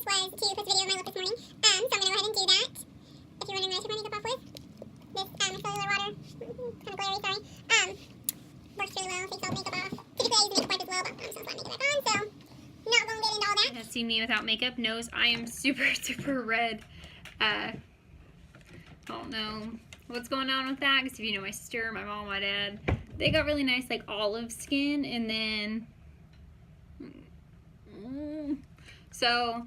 purpose was to post a video of my look this morning, so I'm going to go ahead and do that. If you're wondering what I took my makeup off with, this cellular water, kind of glary, sorry, works really well, takes all the makeup off. Typically I use a makeup wipe as well, but I'm so glad making it back on, so not going to get into all that. Has seen me without makeup knows I am super, super red. I don't know what's going on with that, because if you know my sister, my mom, my dad, they got really nice like olive skin, and then so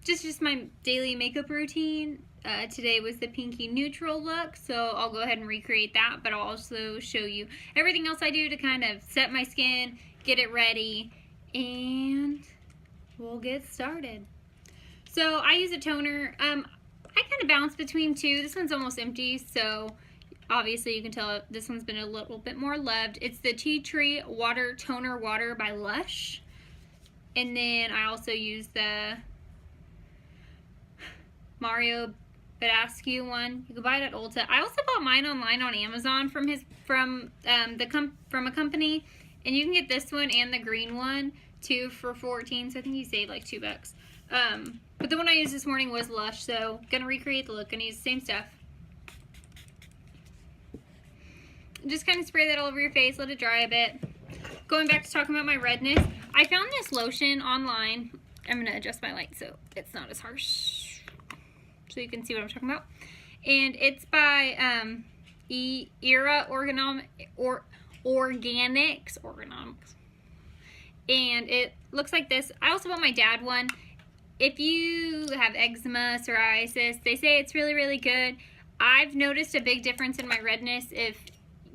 just my daily makeup routine. Today was the pinky neutral look, so I'll go ahead and recreate that, but I'll also show you everything else I do to kind of set my skin, get it ready, and we'll get started. So I use a toner. I kind of bounce between two. This one's almost empty, so obviously you can tell this one's been a little bit more loved. It's the Tea Tree Water Toner Water by Lush. And then I also use the Mario Badescu one. You can buy it at Ulta. I also bought mine online on Amazon from a company, and you can get this one and the green one too for $14. So I think you save like $2. But the one I used this morning was Lush, so gonna recreate the look. Gonna use the same stuff. Just kind of spray that all over your face, let it dry a bit. Going back to talking about my redness, I found this lotion online. I'm gonna adjust my light so it's not as harsh, so you can see what I'm talking about. And it's by Era Organics. And it looks like this. I also bought my dad one. If you have eczema, psoriasis, they say it's really, really good. I've noticed a big difference in my redness if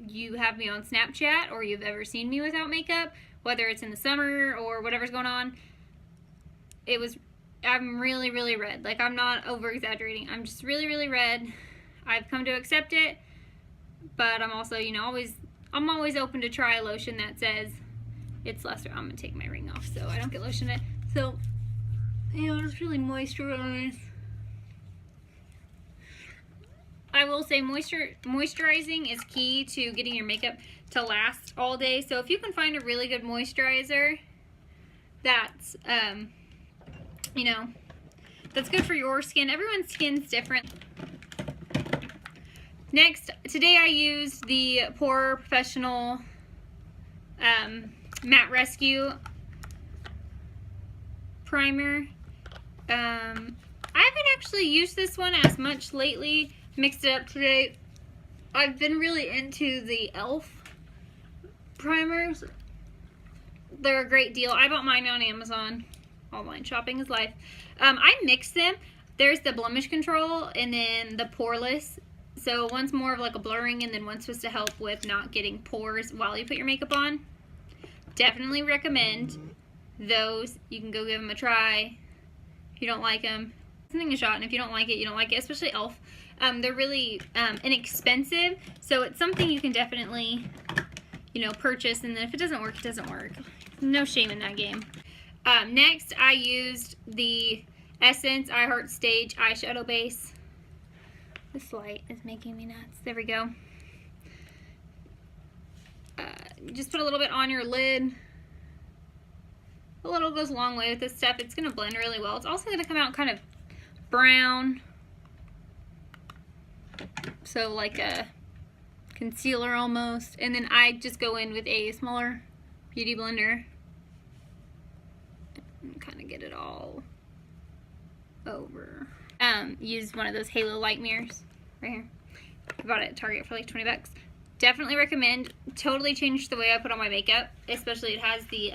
you have me on Snapchat or you've ever seen me without makeup, whether it's in the summer or whatever's going on. I'm really, really red. Like, I'm not over exaggerating. I'm just really, really red. I've come to accept it, but I'm also, you know, I'm always open to try a lotion that says it's lesser. I'm gonna take my ring off so I don't get lotion in it. So, you know, it's really moisturized. I will say moisturizing is key to getting your makeup to last all day. So if you can find a really good moisturizer that's, you know, that's good for your skin. Everyone's skin's different. Next, today I used the Pore Professional Matte Rescue Primer. I haven't actually used this one as much lately. Mixed it up today. I've been really into the e.l.f. primers. They're a great deal. I bought mine on Amazon. Online shopping is life. I mix them. There's the blemish control and then the poreless. So one's more of like a blurring, and then one's supposed to help with not getting pores while you put your makeup on. Definitely recommend those. You can go give them a try. If you don't like them, something a shot, and if you don't like it, you don't like it, especially e.l.f. They're really inexpensive, so it's something you can definitely, you know, purchase, and then if it doesn't work, it doesn't work. No shame in that game. Next, I used the Essence I Heart Stage eyeshadow base. This light is making me nuts. There we go. Just put a little bit on your lid. A little goes a long way with this stuff. It's going to blend really well. It's also going to come out kind of brown. So like a concealer almost. And then I just go in with a smaller beauty blender and kind of get it all over. Use one of those halo light mirrors right here. I bought it at Target for like $20. Definitely recommend. Totally changed the way I put on my makeup. Especially it has the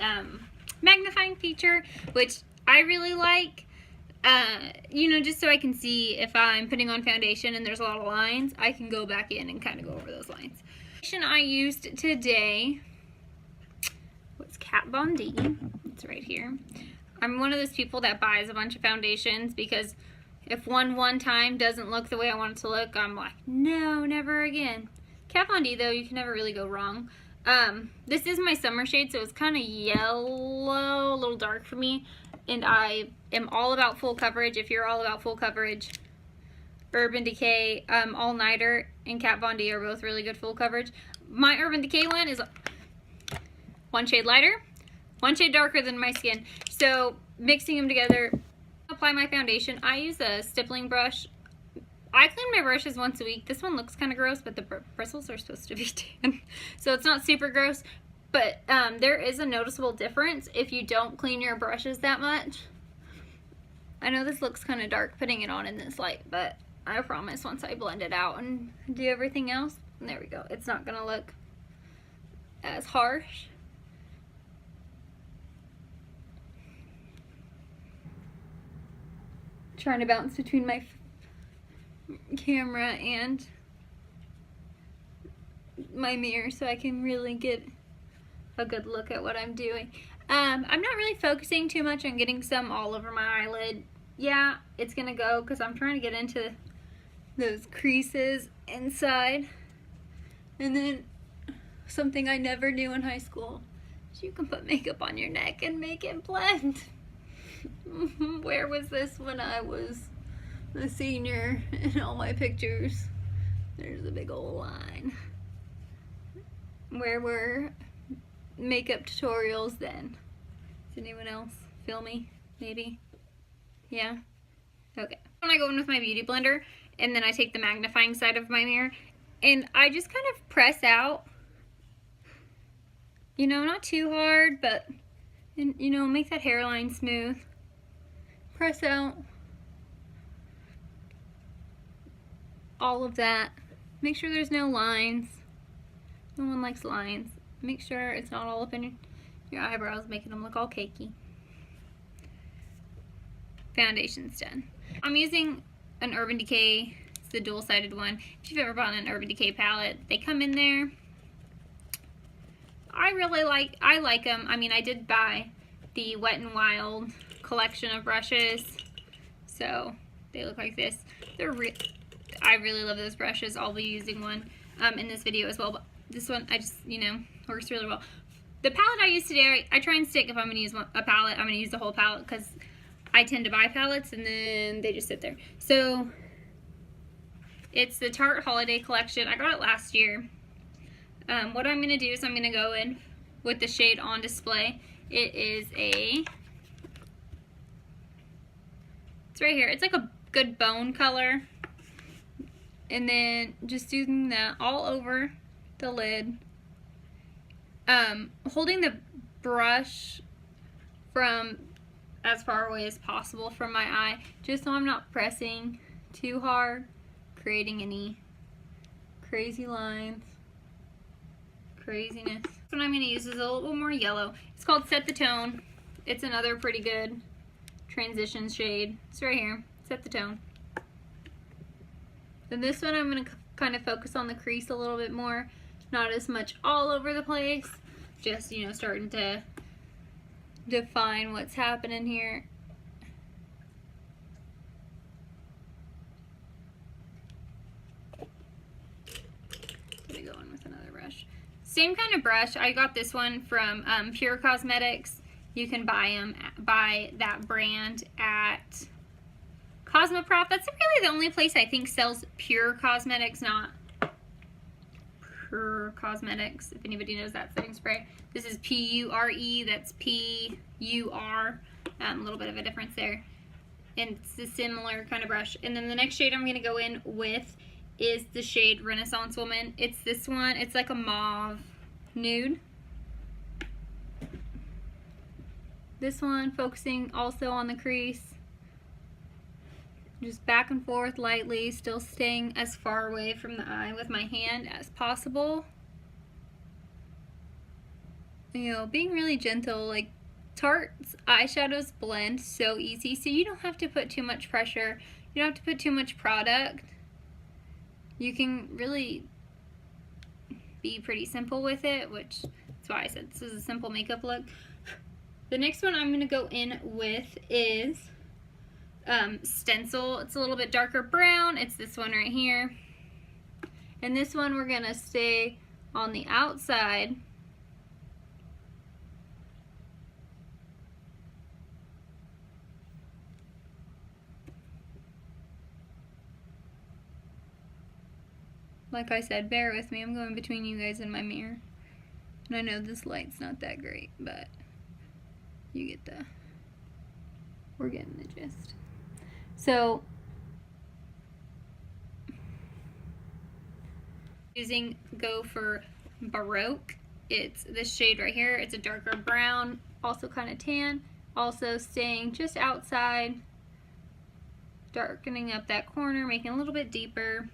magnifying feature, which I really like. You know, just so I can see if I'm putting on foundation and there's a lot of lines, I can go back in and kind of go over those lines. The foundation I used today was Kat Von D. It's right here. I'm one of those people that buys a bunch of foundations because if one time doesn't look the way I want it to look, I'm like, no, never again. Kat Von D, though, you can never really go wrong. This is my summer shade, so it's kind of yellow, a little dark for me. And I am all about full coverage. If you're all about full coverage, Urban Decay All Nighter and Kat Von D are both really good full coverage. My Urban Decay one is one shade lighter, one shade darker than my skin. So mixing them together, Apply my foundation. I use a stippling brush. I clean my brushes once a week. This one looks kind of gross, but the bristles are supposed to be tan, so it's not super gross. But there is a noticeable difference if you don't clean your brushes that much. I know this looks kind of dark putting it on in this light, but I promise once I blend it out and do everything else, there we go. It's not gonna look as harsh. Trying to bounce between my camera and my mirror so I can really get a good look at what I'm doing. I'm not really focusing too much on getting some all over my eyelid. Yeah, it's gonna go because I'm trying to get into those creases inside. And then something I never knew in high school is you can put makeup on your neck and make it blend. Where was this when I was a senior in all my pictures? There's a big old line. Where were makeup tutorials then? Does anyone else feel me? Maybe? Yeah? Okay. When I go in with my beauty blender, and then I take the magnifying side of my mirror, and I just kind of press out. You know, not too hard, but, you know, make that hairline smooth. Press out. All of that. Make sure there's no lines. No one likes lines. Make sure it's not all up in your eyebrows, making them look all cakey. Foundation's done. I'm using an Urban Decay. It's the dual-sided one. If you've ever bought an Urban Decay palette, they come in there. I like them. I mean, I did buy the Wet n Wild collection of brushes, so they look like this. I really love those brushes. I'll be using one in this video as well, but this one I just, you know, works really well. The palette I use today, I try and stick, if I'm going to use a palette, I'm going to use the whole palette because I tend to buy palettes and then they just sit there. So it's the Tarte Holiday Collection. I got it last year. What I'm going to do is I'm going to go in with the shade On Display. It's right here. It's like a good bone color. And then just using that all over the lid. Holding the brush from as far away as possible from my eye, just so I'm not pressing too hard, creating any crazy lines, craziness. What I'm going to use is a little more yellow. It's called Set the Tone. It's another pretty good transition shade. It's right here. Set the Tone. Then this one I'm going to kind of focus on the crease a little bit more. Not as much all over the place. Just, you know, starting to define what's happening here. Gonna go in with another brush. Same kind of brush. I got this one from Pure Cosmetics. You can buy that brand at Cosmoprof. That's really the only place I think sells Pure Cosmetics, not Pure Cosmetics, if anybody knows that setting spray. This is P-U-R-E, that's P-U-R. A little bit of a difference there. And it's a similar kind of brush. And then the next shade I'm going to go in with is the shade Renaissance Woman. It's this one. It's like a mauve nude. This one focusing also on the crease. Just back and forth lightly, still staying as far away from the eye with my hand as possible. You know, being really gentle. Like, Tarte's eyeshadows blend so easy, so you don't have to put too much pressure. You don't have to put too much product. You can really be pretty simple with it, which is why I said this is a simple makeup look. The next one I'm going to go in with is Stencil. It's a little bit darker brown. It's this one right here. And this one we're going to stay on the outside. Like I said, bear with me. I'm going between you guys and my mirror. And I know this light's not that great, but you get the we're getting the gist. So go for Baroque. It's this shade right here. It's a darker brown, also kind of tan, also staying just outside, darkening up that corner, making it a little bit deeper.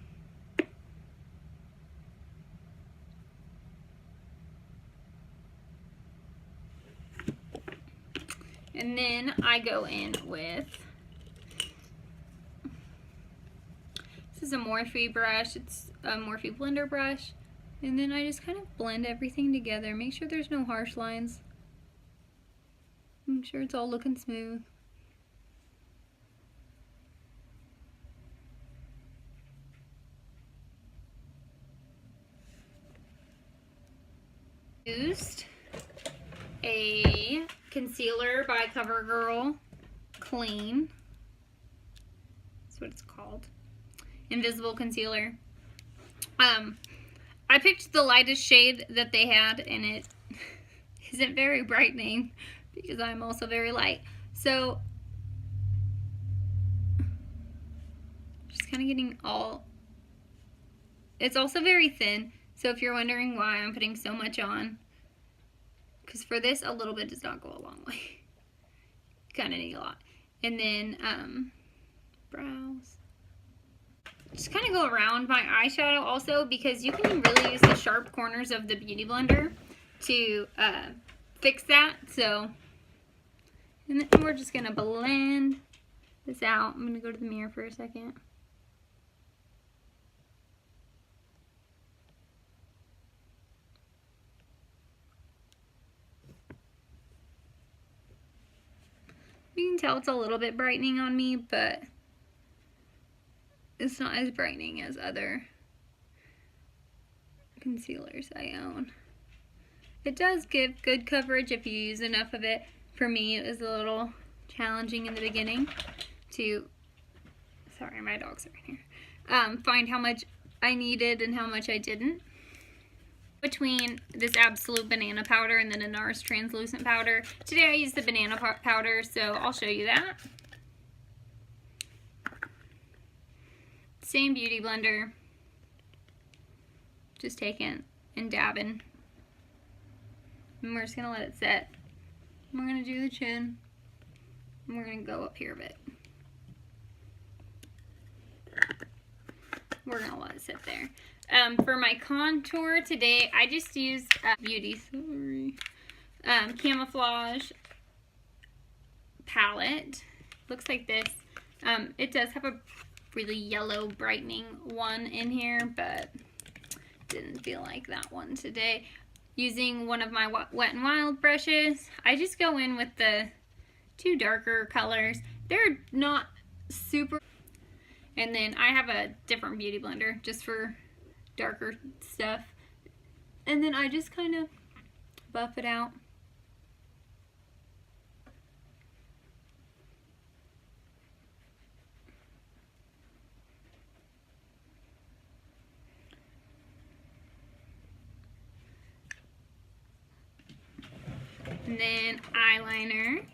And then I go in with, this is a Morphe brush. It's a Morphe blender brush. And then I just kind of blend everything together. Make sure there's no harsh lines. Make sure it's all looking smooth. Used a concealer by CoverGirl Clean. That's what it's called. Invisible concealer. I picked the lightest shade that they had, and it isn't very brightening because I'm also very light. So just kind of getting all, it's also very thin. So if you're wondering why I'm putting so much on, because for this, a little bit does not go a long way. Kind of need a lot. And then brows. Just kind of go around my eyeshadow also, because you can really use the sharp corners of the Beauty Blender to fix that. So, and then we're just going to blend this out. I'm going to go to the mirror for a second. You can tell it's a little bit brightening on me, but it's not as brightening as other concealers I own. It does give good coverage if you use enough of it. For me, it was a little challenging in the beginning to, sorry, my dogs are in here, find how much I needed and how much I didn't. Between this Absolute Banana Powder and then a NARS Translucent Powder. Today I used the banana powder, so I'll show you that. Same Beauty Blender. Just taking and dabbing. And we're just going to let it set. We're going to do the chin. And we're going to go up here a bit. We're going to let it sit there. For my contour today, I just used Beauty Camouflage palette. Looks like this. It does have a really yellow brightening one in here, but didn't feel like that one today. Using one of my Wet n Wild brushes, I just go in with the two darker colors. They're not super. And then I have a different Beauty Blender just for darker stuff. And then I just kind of buff it out. And then eyeliner.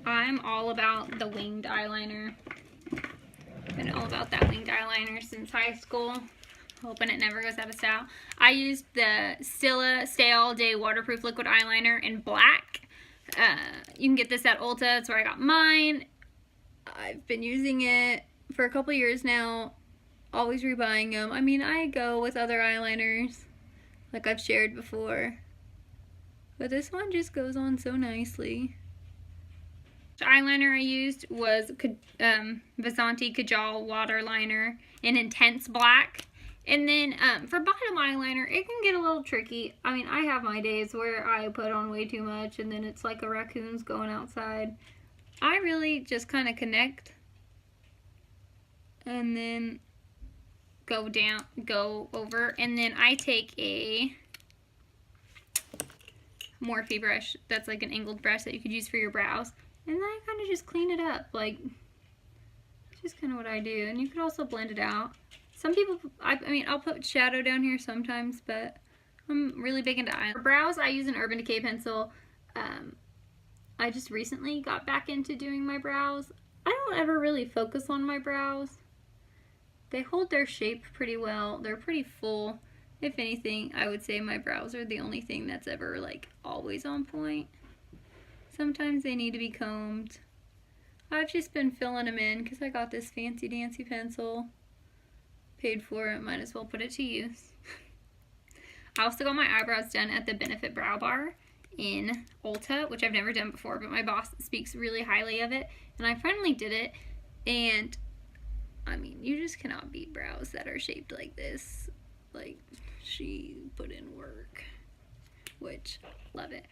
I'm all about the winged eyeliner. Been all about that winged eyeliner since high school. Hoping it never goes out of style. I used the Stila Stay All Day Waterproof Liquid Eyeliner in black. You can get this at Ulta. That's where I got mine. I've been using it for a couple years now. Always rebuying them. I mean, I go with other eyeliners, like I've shared before. But this one just goes on so nicely. The eyeliner I used was Vasanti Kajal Waterliner in Intense Black. And then for bottom eyeliner, it can get a little tricky. I mean, I have my days where I put on way too much and then it's like a raccoon's going outside. I really just kind of connect and then go down, go over. And then I take a Morphe brush that's like an angled brush that you could use for your brows. And then I kind of just clean it up. Like, it's just kind of what I do. And you could also blend it out. Some people, I mean, I'll put shadow down here sometimes, but I'm really big into eyeliner. For brows, I use an Urban Decay pencil. I just recently got back into doing my brows. I don't ever really focus on my brows. They hold their shape pretty well. They're pretty full. If anything, I would say my brows are the only thing that's ever like always on point. Sometimes they need to be combed. I've just been filling them in because I got this fancy dancy pencil. Paid for it, might as well put it to use. I also got my eyebrows done at the Benefit Brow Bar in Ulta, which I've never done before, but my boss speaks really highly of it, and I finally did it, and I mean, you just cannot beat brows that are shaped like this. Like, she put in work, which, love it.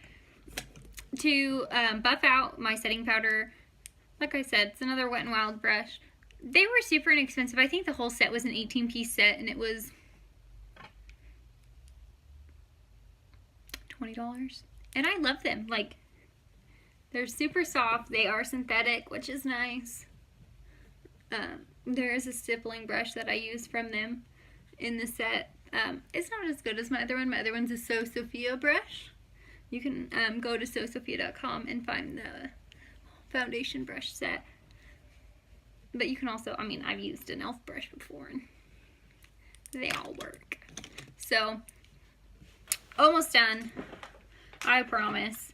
To buff out my setting powder, like I said, it's another Wet n Wild brush. They were super inexpensive. I think the whole set was an 18-piece set, and it was $20. And I love them. Like, they're super soft. They are synthetic, which is nice. There is a stippling brush that I use from them in the set. It's not as good as my other one. My other one's a So Sophia brush. You can go to sosophia.com and find the foundation brush set. But you can also, I mean, I've used an e.l.f. brush before, and they all work. So, almost done. I promise.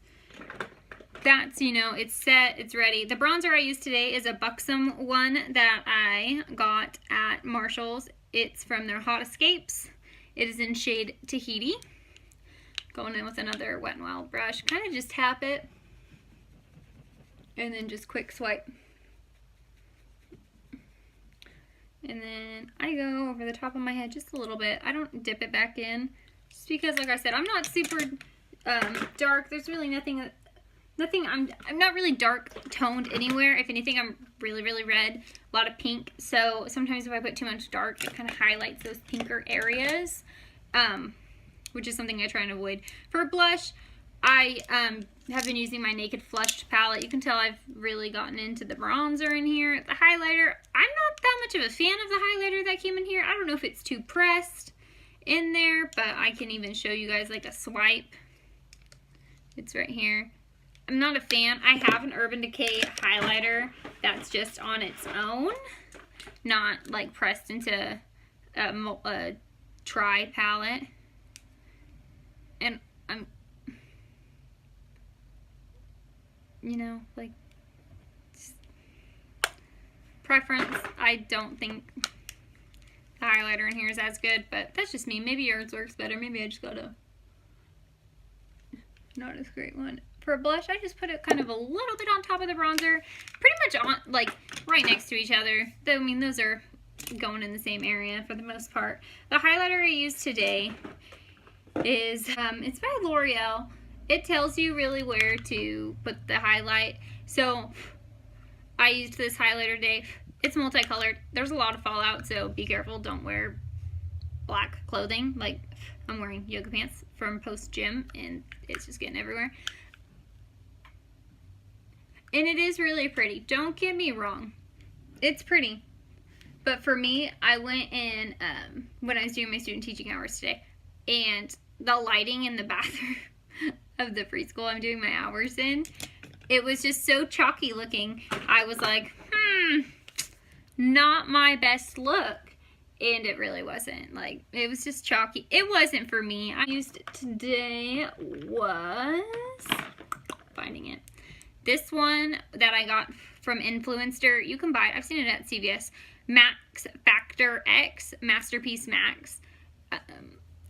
That's, you know, it's set, it's ready. The bronzer I used today is a Buxom one that I got at Marshall's. It's from their Hot Escapes. It is in shade Tahiti. Going in with another Wet n Wild brush. Kind of just tap it. And then just quick swipe. And then I go over the top of my head just a little bit. I don't dip it back in. Just because, like I said, I'm not super dark. There's really nothing, I'm not really dark toned anywhere. If anything, I'm really, really red. A lot of pink. So sometimes if I put too much dark, it kind of highlights those pinker areas. Which is something I try and avoid. For blush, I have been using my Naked Flushed palette. You can tell I've really gotten into the bronzer in here. The highlighter, I'm not that much of a fan of the highlighter that came in here. I don't know if it's too pressed in there, but I can even show you guys like a swipe. It's right here. I'm not a fan. I have an Urban Decay highlighter that's just on its own, not like pressed into a tri palette. And I'm, you know, like, preference. I don't think the highlighter in here is as good, but that's just me. Maybe yours works better. Maybe I just got a not as great one. For blush, I just put it kind of a little bit on top of the bronzer. Pretty much on, like, right next to each other. Though, I mean, those are going in the same area for the most part. The highlighter I used today is, it's by L'Oreal. It tells you really where to put the highlight. So, I used this highlighter today. It's multicolored. There's a lot of fallout, so be careful. Don't wear black clothing. Like, I'm wearing yoga pants from post gym, and it's just getting everywhere. And it is really pretty. Don't get me wrong. It's pretty. But for me, I went in when I was doing my student teaching hours today, and the lighting in the bathroom of the preschool I'm doing my hours in, it was just so chalky looking. I was like, not my best look. And it really wasn't. Like, it was just chalky. It wasn't for me. I used today was, finding it, this one that I got from Influencer. You can buy it. I've seen it at CVS. Max Factor X Masterpiece Max.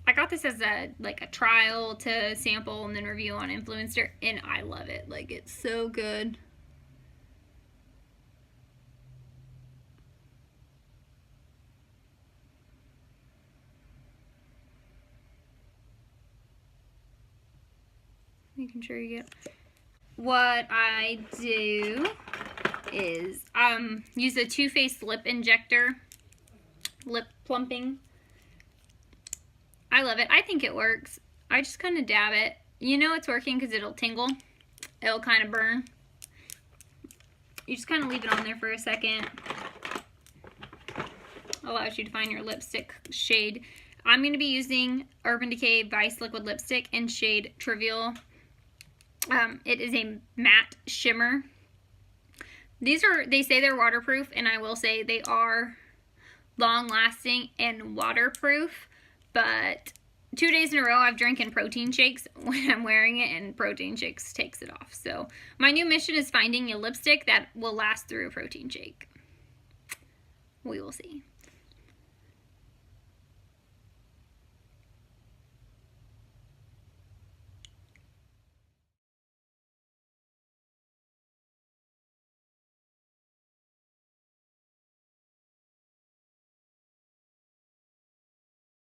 I got this as a trial to sample and then review on Influencer, and I love it. Like, it's so good. Making sure you get. What I do is use a Too Faced lip injector, lip plumping. I love it. I think it works. I just kind of dab it. You know it's working because it'll tingle. It'll kind of burn. You just kind of leave it on there for a second. Allows you to find your lipstick shade. I'm going to be using Urban Decay Vice Liquid Lipstick in shade Trivial. It is a matte shimmer. They say they're waterproof, and I will say they are long lasting and waterproof, but 2 days in a row I've drinking protein shakes when I'm wearing it, and protein shakes takes it off. So my new mission is finding a lipstick that will last through a protein shake. We will see.